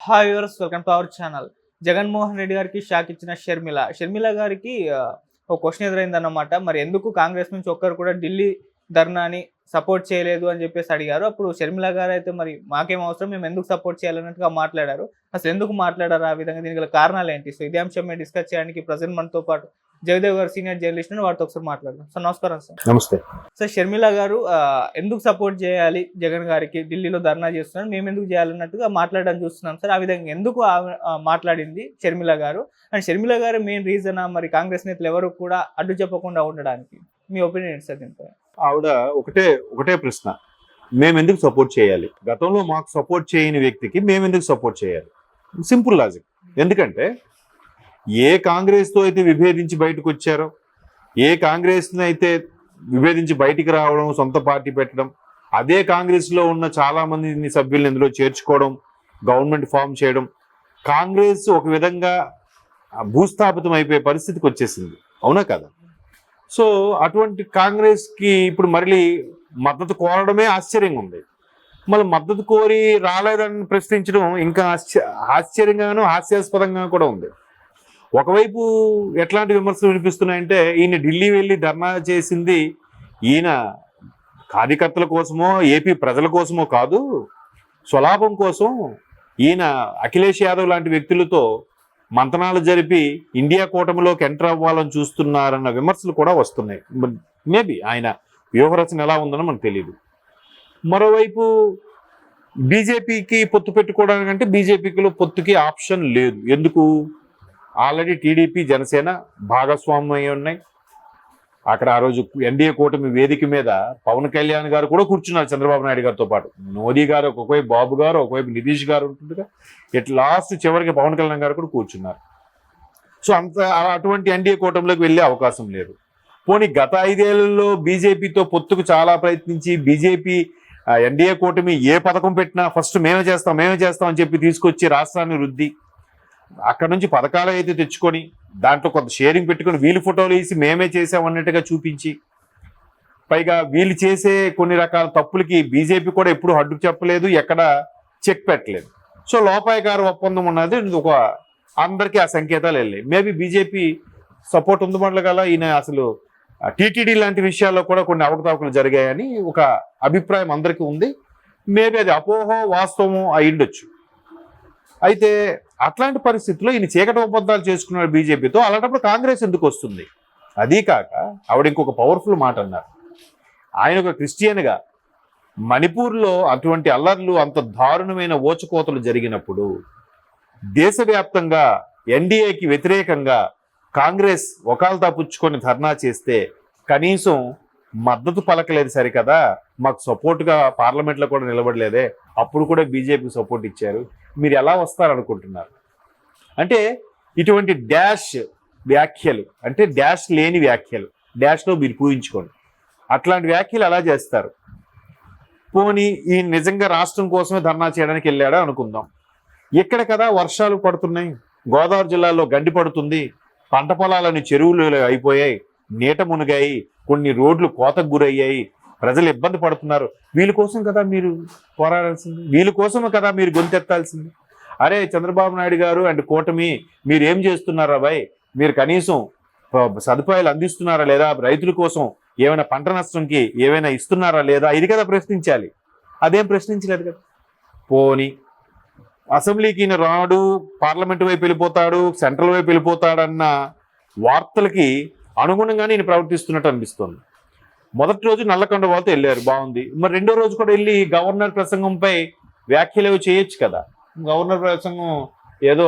Hi viewers, welcome to our channel. Jaganmohan Reddy గారికి shock ఇచ్చిన షర్మిల గారికి ఒక క్వశ్చన్ ఎదురైందన్నమాట. మరి ఎందుకు కాంగ్రెస్ నుంచి ఒక్కరు కూడా ఢిల్లీ ధర్నాని సపోర్ట్ చేయలేదు అని చెప్పేసి అడిగారు. అప్పుడు షర్మిల గారు అయితే మరి మాకేం అవసరం, మేము ఎందుకు సపోర్ట్ చేయాలన్నట్టుగా మాట్లాడారు. అసలు ఎందుకు మాట్లాడారు ఆ విధంగా, దీనికి గల కారణాలు ఏంటి? సో ఇదే అంశం మేము డిస్కస్ చేయడానికి ప్రజెంట్ మనతో పాటు జయదేవ్ గారు సీనియర్ జర్నలిస్ట్, వారితో ఒకసారి మాట్లాడదాం. సార్ నమస్కారం. సార్ నమస్తే. సార్, షర్మిల గారు ఎందుకు సపోర్ట్ చేయాలి జగన్ గారికి, ఢిల్లీలో ధర్నా చేస్తున్నారు, మేము ఎందుకు చేయాలన్నట్టుగా మాట్లాడడం చూస్తున్నాం సార్. ఆ విధంగా ఎందుకు మాట్లాడింది షర్మిల గారు? అండ్ షర్మిల గారు మెయిన్ రీజన్ మరి కాంగ్రెస్ నేతలు ఎవరు కూడా అడ్డు చెప్పకుండా ఉండడానికి మీ ఒపీనియన్ ఏంటి సార్ దీనిపై? ఆవిడ ఒకటే ప్రశ్న, మేమెందుకు సపోర్ట్ చేయాలి? గతంలో మాకు సపోర్ట్ చేయని వ్యక్తికి మేమెందుకు సపోర్ట్ చేయాలి? Simple logic. ఎందుకంటే ఏ కాంగ్రెస్తో అయితే విభేదించి బయటకు వచ్చారో, ఏ కాంగ్రెస్ని అయితే విభేదించి బయటికి రావడం, సొంత పార్టీ పెట్టడం, అదే కాంగ్రెస్లో ఉన్న చాలా మంది సభ్యులను ఇందులో చేర్చుకోవడం, గవర్నమెంట్ ఫామ్ చేయడం, కాంగ్రెస్ ఒక విధంగా భూస్థాపితం అయిపోయే పరిస్థితికి వచ్చేసింది. అవునా కదా? సో అటువంటి కాంగ్రెస్కి ఇప్పుడు మళ్ళీ మద్దతు కోరడమే ఆశ్చర్యంగా ఉంది. మళ్ళీ మద్దతు కోరి రాలేదని ప్రశ్నించడం ఇంకా ఆశ్చర్యంగాను హాస్యాస్పదంగా కూడా ఉంది. ఒకవైపు ఎట్లాంటి విమర్శలు వినిపిస్తున్నాయంటే, ఈయన ఢిల్లీ వెళ్ళి ధర్నా చేసింది ఈయన కార్యకర్తల కోసమో ఏపీ ప్రజల కోసమో కాదు, స్వలాభం కోసం ఈయన అఖిలేష్ యాదవ్ లాంటి వ్యక్తులతో మంతనాలు జరిపి ఇండియా కూటమిలోకి ఎంటర్ అవ్వాలని చూస్తున్నారన్న విమర్శలు కూడా వస్తున్నాయి. మేబీ ఆయన వ్యూహరచన ఎలా ఉందనో మనకు తెలియదు. మరోవైపు బీజేపీకి పొత్తు పెట్టుకోవడానికంటే బీజేపీలో పొత్తుకి ఆప్షన్ లేదు. ఎందుకు? ఆల్రెడీ టీడీపీ జనసేన భాగస్వామ్యం ఉన్నాయి. అక్కడ ఆ రోజు ఎన్డీఏ కూటమి వేదిక మీద పవన్ కళ్యాణ్ గారు కూడా కూర్చున్నారు చంద్రబాబు నాయుడు గారితో పాటు. మోదీ గారు ఒకవైపు, బాబు గారు ఒకవైపు, నితీష్ గారు ఉంటుందిగా. లాస్ట్ చివరికి పవన్ కళ్యాణ్ గారు కూడా కూర్చున్నారు. సో అటువంటి ఎన్డీఏ కూటమిలోకి వెళ్ళే అవకాశం లేదు. పోనీ గత 5 ఏళ్లలో బీజేపీతో పొత్తుకు చాలా ప్రయత్నించి బీజేపీ ఎన్డీఏ కూటమి ఏ పథకం పెట్టినా ఫస్ట్ మేమే చేస్తాం అని చెప్పి తీసుకొచ్చి రాష్ట్రాన్ని రుద్ది, అక్కడ నుంచి పథకాలు అయితే తెచ్చుకొని దాంట్లో కొంత షేరింగ్ పెట్టుకొని వీళ్ళు ఫోటోలు వేసి మేమే చేసామన్నట్టుగా చూపించి, పైగా వీళ్ళు చేసే కొన్ని రకాల తప్పులకి బీజేపీ కూడా ఎప్పుడు అడ్డు చెప్పలేదు, ఎక్కడ చెక్ పెట్టలేదు. సో లోపాయకార ఒప్పందం ఉన్నది ఒక అందరికీ ఆ సంకేతాలు వెళ్ళాయి. మేబీ బీజేపీ సపోర్ట్ ఉందమట్ల గల ఈయన అసలు టీటీడీ లాంటి విషయాల్లో కూడా కొన్ని అవకతవకలు జరిగాయని ఒక అభిప్రాయం అందరికీ ఉంది. మేబీ అది అపోహ వాస్తవము అయ్యుండొచ్చు. అయితే అట్లాంటి పరిస్థితుల్లో ఈయన చీకటి ఒప్పందాలు చేసుకున్నాడు బీజేపీతో. అలాంటప్పుడు కాంగ్రెస్ ఎందుకు వస్తుంది? అదీ కాక ఆవిడ ఇంకొక పవర్ఫుల్ మాట అన్నారు. ఆయన ఒక క్రిస్టియన్గా మణిపూర్లో అటువంటి అల్లర్లు, అంత దారుణమైన ఓచకోతలు జరిగినప్పుడు దేశవ్యాప్తంగా ఎన్డీఏకి వ్యతిరేకంగా కాంగ్రెస్ ఒకాల్తా పుచ్చుకొని ధర్నా చేస్తే కనీసం మద్దతు పలకలేదు సరికదా, మాకు సపోర్ట్గా పార్లమెంట్లో కూడా నిలబడలేదే, అప్పుడు కూడా బీజేపీ సపోర్ట్ ఇచ్చారు, మీరు ఎలా వస్తారనుకుంటున్నారు? అంటే ఇటువంటి డాష్ వ్యాఖ్యలు, అంటే డాష్ లేని వ్యాఖ్యలు, డాష్లో మీరు పూజించుకోండి, అట్లాంటి వ్యాఖ్యలు ఎలా చేస్తారు? పోనీ ఈ నిజంగా రాష్ట్రం కోసమే ధర్నా చేయడానికి వెళ్ళాడా అనుకుందాం. ఎక్కడ కదా వర్షాలు పడుతున్నాయి, గోదావరి జిల్లాలో గండి పడుతుంది, పంట పొలాలని చెరువులు అయిపోయాయి, నీట మునిగాయి, కొన్ని రోడ్లు కోతకు గురయ్యాయి, ప్రజలు ఇబ్బంది పడుతున్నారు. వీళ్ళ కోసం కదా మీరు పోరాడాల్సింది, వీళ్ళ కోసమే కదా మీరు గొంతెత్తాల్సింది. అరే చంద్రబాబు నాయుడు గారు అండ్ కూటమి, మీరు ఏం చేస్తున్నారా బాయ్? మీరు కనీసం సదుపాయాలు అందిస్తున్నారా లేదా? రైతుల కోసం ఏమైనా పంట నష్టంకి ఏమైనా ఇస్తున్నారా లేదా? ఇది కదా ప్రశ్నించాలి. అదేం ప్రశ్నించలేదు కదా. పోనీ అసెంబ్లీకి ఈయన రాడు, పార్లమెంటు వైపు వెళ్ళిపోతాడు, సెంట్రల్ వైపు వెళ్ళిపోతాడన్న వార్తలకి అనుగుణంగానే ఈయన ప్రవర్తిస్తున్నట్టు అనిపిస్తుంది. మొదటి రోజు నల్లకొండ వాళ్ళతో వెళ్ళారు, బాగుంది. మరి రెండో రోజు కూడా వెళ్ళి గవర్నర్ ప్రసంగంపై వ్యాఖ్యలు చేయొచ్చు కదా. గవర్నర్ ప్రసంగం ఏదో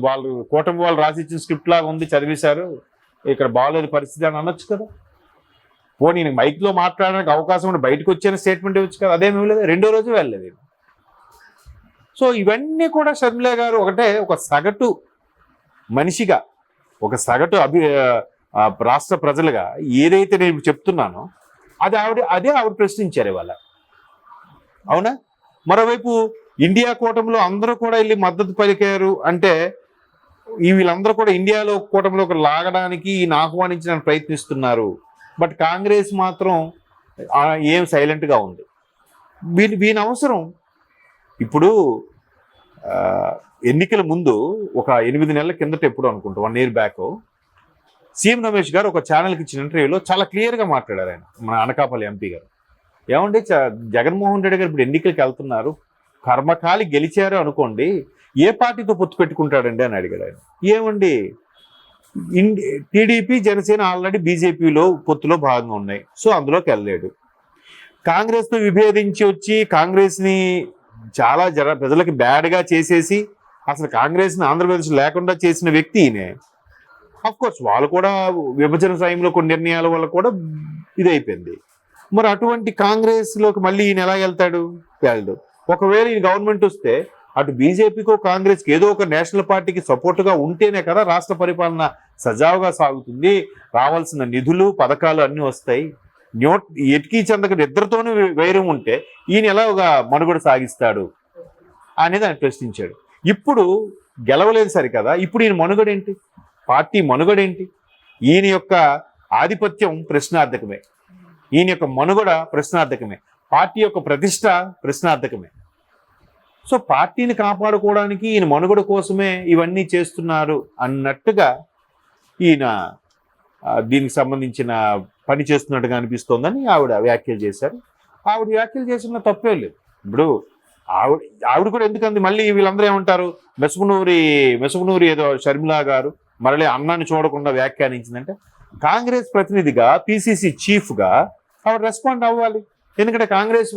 వాళ్ళు కూటమి వాళ్ళు రాసిచ్చిన స్క్రిప్ట్ లాగా ఉంది, చదివేశారు, ఇక్కడ బాగోలేదు పరిస్థితి అని అనొచ్చు కదా. పోనీ నేను మైక్లో మాట్లాడడానికి అవకాశం ఉండి బయటకు వచ్చే స్టేట్మెంట్ ఇవ్వచ్చు కదా. అదేమి ఇవ్వలేదు, రెండో రోజు వెళ్ళలేదు. సో ఇవన్నీ కూడా షర్మిల గారు ఒక సగటు మనిషిగా, ఒక సగటు రాష్ట్ర ప్రజలుగా ఏదైతే నేను చెప్తున్నానో అదే ఆవిడ ప్రశ్నించారు ఇవాళ. అవునా? మరోవైపు ఇండియా కూటమిలో అందరూ కూడా వెళ్ళి మద్దతు పలికారు అంటే వీళ్ళందరూ కూడా ఇండియాలో కూటమిలోకి లాగడానికి ఈయన ఆహ్వానించడానికి ప్రయత్నిస్తున్నారు. బట్ కాంగ్రెస్ మాత్రం ఏం సైలెంట్గా ఉంది. వీని అవసరం ఇప్పుడు ఎన్నికల ముందు ఒక 8 నెలల కిందట ఎప్పుడు అనుకుంటా 1 year బ్యాక్ సీఎం రమేష్ గారు ఒక ఛానల్కి ఇచ్చిన ఇంటర్వ్యూలో చాలా క్లియర్గా మాట్లాడారు ఆయన, మన అనకాపల్లి ఎంపీ గారు. ఏమండి జగన్మోహన్ రెడ్డి గారు ఇప్పుడు ఎన్నికలకు వెళ్తున్నారు, కర్మకాలి గెలిచారు అనుకోండి, ఏ పార్టీతో పొత్తు పెట్టుకుంటాడండి అని అడిగాడు ఆయన. ఏమండి టీడీపీ జనసేన ఆల్రెడీ బీజేపీలో పొత్తులో భాగంగా ఉన్నాయి, సో అందులోకి వెళ్ళలేడు. కాంగ్రెస్తో విభేదించి వచ్చి కాంగ్రెస్ని చాలా ప్రజలకి బ్యాడ్గా చేసేసి అసలు కాంగ్రెస్ని ఆంధ్రప్రదేశ్ లేకుండా చేసిన వ్యక్తి ఈయనే. కోర్స్ వాళ్ళు కూడా విభజన సమయంలో కొన్ని నిర్ణయాల వల్ల కూడా ఇదైపోయింది. మరి అటువంటి కాంగ్రెస్లోకి మళ్ళీ ఈయన ఎలా వెళ్తాడు? వెళ్ళడు. ఒకవేళ ఈ గవర్నమెంట్ వస్తే అటు బీజేపీకో కాంగ్రెస్కి ఏదో ఒక నేషనల్ పార్టీకి సపోర్టుగా ఉంటేనే కదా రాష్ట్ర పరిపాలన సజావుగా సాగుతుంది, రావాల్సిన నిధులు పథకాలు అన్నీ వస్తాయి. ఎటుకీ చెందక ఇద్దరితోనూ వైరం ఉంటే ఈయన ఎలా ఒక మనుగడ సాగిస్తాడు అనేది ఆయన ప్రశ్నించాడు. ఇప్పుడు గెలవలేదు సరి కదా, ఇప్పుడు ఈయన మనుగడ ఏంటి? పార్టీ మనుగడ ఏంటి? ఈయన యొక్క ఆధిపత్యం ప్రశ్నార్థకమే, ఈయన యొక్క మనుగడ ప్రశ్నార్థకమే, పార్టీ యొక్క ప్రతిష్ట ప్రశ్నార్థకమే. సో పార్టీని కాపాడుకోవడానికి ఈయన మనుగడ కోసమే ఇవన్నీ చేస్తున్నారు అన్నట్టుగా ఈయన దీనికి సంబంధించిన పని చేస్తున్నట్టుగా అనిపిస్తోందని ఆవిడ వ్యాఖ్యలు చేశారు. ఆవిడ వ్యాఖ్యలు చేసిన తప్పే లేదు. ఇప్పుడు ఆవిడ కూడా ఎందుకంది మళ్ళీ వీళ్ళందరూ ఏమంటారు, మెసుగునూరి ఏదో షర్మిలా గారు మరలే అన్నాన్ని చూడకుండా వ్యాఖ్యానించిందంటే కాంగ్రెస్ ప్రతినిధిగా పిసిసి చీఫ్గా ఆవిడ రెస్పాండ్ అవ్వాలి. ఎందుకంటే కాంగ్రెస్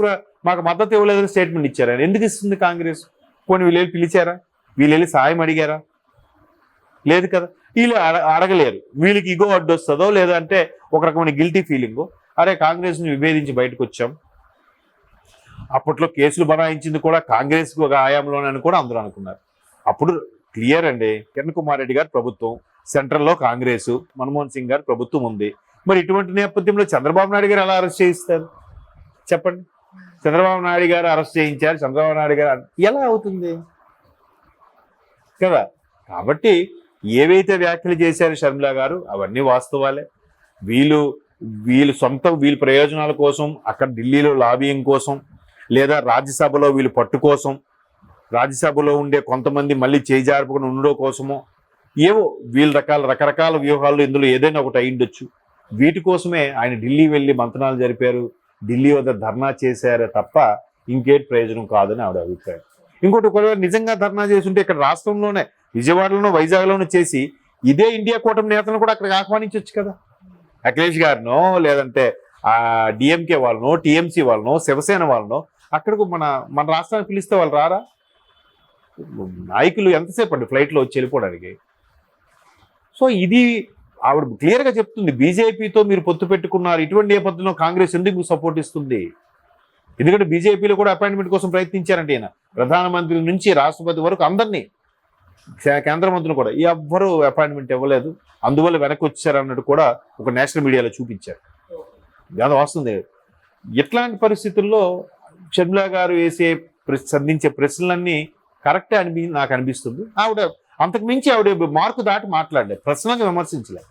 మాకు మద్దతు ఇవ్వలేదని స్టేట్మెంట్ ఇచ్చారు. ఆయన ఎందుకు ఇస్తుంది కాంగ్రెస్? పోనీ వీళ్ళు వెళ్ళి పిలిచారా? వీళ్ళు వెళ్ళి సాయం అడిగారా? లేదు కదా. వీళ్ళు అడగలేరు. వీళ్ళకి ఇగో అడ్డు వస్తుందో లేదంటే ఒక రకమైన గిల్టీ ఫీలింగ్, అరే కాంగ్రెస్ని విభేదించి బయటకు వచ్చాం, అప్పట్లో కేసులు బనాయించింది కూడా కాంగ్రెస్ ఒక ఆయాంలోనని కూడా అందరూ అనుకున్నారు. అప్పుడు క్లియర్ అండి, కిరణ్ కుమార్ రెడ్డి గారి ప్రభుత్వం, సెంట్రల్లో కాంగ్రెస్, మన్మోహన్ సింగ్ గారి ప్రభుత్వం ఉంది. మరి ఇటువంటి నేపథ్యంలో చంద్రబాబు నాయుడు గారు ఎలా అరెస్ట్ చేయిస్తారు చెప్పండి? చంద్రబాబు నాయుడు గారు అరెస్ట్ చేయించారు, చంద్రబాబు నాయుడు గారు ఎలా అవుతుంది కదా. కాబట్టి ఏవైతే వ్యాఖ్యలు చేశారు షర్మిలా గారు అవన్నీ వాస్తవాలే. వీళ్ళు ప్రయోజనాల కోసం అక్కడ ఢిల్లీలో లాబియింగ్ కోసం, లేదా రాజ్యసభలో వీళ్ళు పట్టు కోసం, రాజ్యసభలో ఉండే కొంతమంది మళ్ళీ చేజార్పుకుని ఉండడం కోసమో ఏవో వీళ్ళు రకరకాల వ్యూహాలు ఇందులో ఏదైనా ఒకటి అయ్యుండొచ్చు. వీటి కోసమే ఆయన ఢిల్లీ వెళ్ళి మంతనాలు జరిపారు, ఢిల్లీ వద్ద ధర్నా చేశారే తప్ప ఇంకేటి ప్రయోజనం కాదని ఆవిడ అభిప్రాయం. ఇంకోటి ఒకవేళ నిజంగా ధర్నా చేస్తుంటే ఇక్కడ రాష్ట్రంలోనే విజయవాడలోనో వైజాగ్లోనో చేసి ఇదే ఇండియా కూటమి నేతలను కూడా అక్కడికి ఆహ్వానించవచ్చు కదా. అఖిలేష్ గారినో లేదంటే డిఎంకే వాళ్ళనో టీఎంసీ వాళ్ళనో శివసేన వాళ్ళనో అక్కడికి మన రాష్ట్రానికి పిలిస్తే వాళ్ళు రారా? నాయకులు ఎంతసేపు అండి ఫ్లైట్లో వచ్చి వెళ్ళిపోవడానికి? సో ఇది ఆవిడ క్లియర్గా చెప్తుంది, బీజేపీతో మీరు పొత్తు పెట్టుకున్నారు, ఇటువంటి నేపథ్యంలో కాంగ్రెస్ ఎందుకు సపోర్ట్ ఇస్తుంది? ఎందుకంటే బీజేపీలో కూడా అపాయింట్మెంట్ కోసం ప్రయత్నించారంటే ఈయన ప్రధానమంత్రి నుంచి రాష్ట్రపతి వరకు అందరినీ, కేంద్ర మంత్రులు కూడా ఎవ్వరూ అపాయింట్మెంట్ ఇవ్వలేదు, అందువల్ల వెనక్కి వచ్చారన్నట్టు కూడా ఒక నేషనల్ మీడియాలో చూపించారు. అది వస్తుంది. ఇట్లాంటి పరిస్థితుల్లో షర్మిలా గారు సంధించే ప్రశ్నలన్నీ కరెక్టే నాకు అనిపిస్తుంది. ఆవిడ అంతకు మించి ఆవిడ మార్కు దాటి మాట్లాడలేదు, ప్రశ్నగా విమర్శించలేదు.